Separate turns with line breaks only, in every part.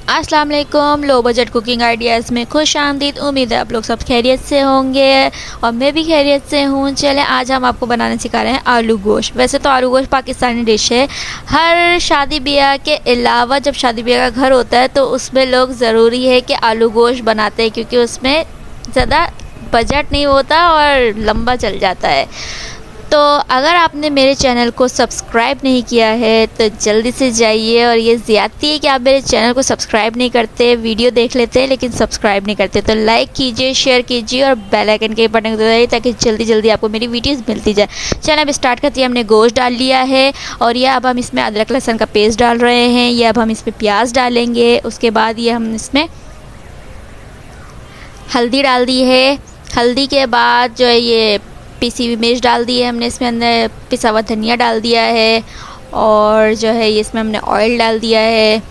अस्सलाम वालेकुम। Low budget cooking ideas में खुश आमदीद। उम्मीद है आप लोग सब खैरियत से होंगे और मैं भी खैरियत से हूँ। चलें, आज हम आपको बनाना सिखा रहे हैं आलू गोश्त। वैसे तो आलू गोश्त पाकिस्तानी डिश है। हर शादी ब्याह के अलावा जब शादी ब्याह का घर होता है तो उसमें लोग ज़रूरी है कि आलू गोश्त बनाते हैं, क्योंकि उसमें ज़्यादा बजट नहीं होता और लंबा चल जाता है। तो अगर आपने मेरे चैनल को सब्सक्राइब नहीं किया है तो जल्दी से जाइए। और ये ज़्यादती है कि आप मेरे चैनल को सब्सक्राइब नहीं करते, वीडियो देख लेते हैं लेकिन सब्सक्राइब नहीं करते। तो लाइक कीजिए, शेयर कीजिए और बेल आइकन के बटन को दबाइए ताकि जल्दी जल्दी आपको मेरी वीडियोस मिलती जाए। चलिए अब स्टार्ट करते हैं। हमने गोश्त डाल लिया है और ये अब हम इसमें अदरक लहसुन का पेस्ट डाल रहे हैं। ये अब हम इसमें प्याज डालेंगे। उसके बाद ये हम इसमें हल्दी डाल दी है। हल्दी के बाद जो है ये पिसी हुई मिर्च डाल दी है हमने। इसमें अंदर पिसा हुआ धनिया डाल दिया है और जो है ये इसमें हमने ऑयल डाल दिया है,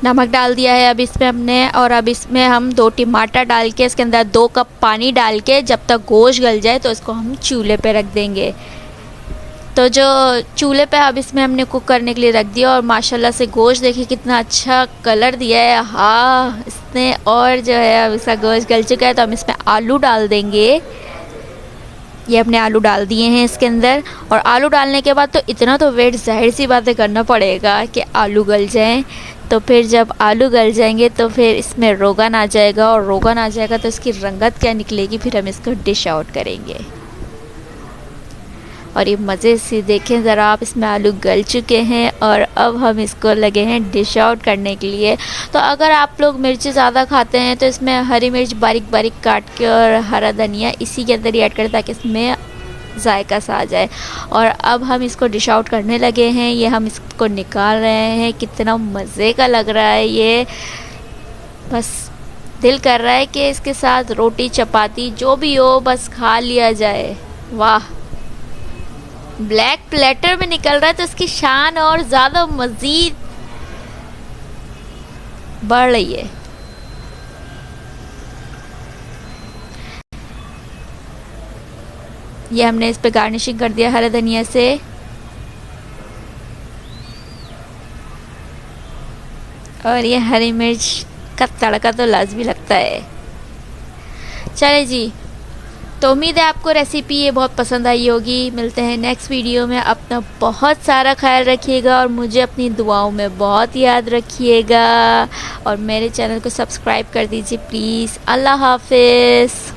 नमक डाल दिया है अब इसमें हमने। और अब इसमें हम 2 टमाटर डाल के इसके अंदर 2 कप पानी डाल के जब तक गोश्त गल जाए तो इसको हम चूल्हे पे रख देंगे। तो जो चूल्हे पे अब इसमें हमने कुक करने के लिए रख दिया और माशाल्लाह से गोश्त देखिए कितना अच्छा कलर दिया है हाँ इसने। और जो है अब इसका गोश्त गल चुका है तो हम इसमें आलू डाल देंगे। ये अपने आलू डाल दिए हैं इसके अंदर। और आलू डालने के बाद तो इतना तो वेट ज़ाहिर सी बातें करना पड़ेगा कि आलू गल जाएं। तो फिर जब आलू गल जाएंगे तो फिर इसमें रोगन आ जाएगा और रोगन आ जाएगा तो इसकी रंगत क्या निकलेगी, फिर हम इसको डिश आउट करेंगे। और ये मज़े से देखें ज़रा आप, इसमें आलू गल चुके हैं और अब हम इसको लगे हैं डिश आउट करने के लिए। तो अगर आप लोग मिर्ची ज़्यादा खाते हैं तो इसमें हरी मिर्च बारीक बारीक काट के और हरा धनिया इसी के अंदर ही ऐड करें ताकि इसमें जायका सा आ जाए। और अब हम इसको डिश आउट करने लगे हैं। ये हम इसको निकाल रहे हैं। कितना मज़े का लग रहा है ये, बस दिल कर रहा है कि इसके साथ रोटी चपाती जो भी हो बस खा लिया जाए। वाह, ब्लैक प्लेटर में निकल रहा है तो इसकी शान और ज़्यादा मज़ीद बढ़ रही है। ये हमने इस पे गार्निशिंग कर दिया हरे धनिया से। और ये हरी मिर्च का तड़का तो लाजमी लगता है। चले जी, तो उम्मीद है आपको रेसिपी ये बहुत पसंद आई होगी। मिलते हैं नेक्स्ट वीडियो में। अपना बहुत सारा ख्याल रखिएगा और मुझे अपनी दुआओं में बहुत याद रखिएगा। और मेरे चैनल को सब्सक्राइब कर दीजिए प्लीज़। अल्लाह हाफिज़।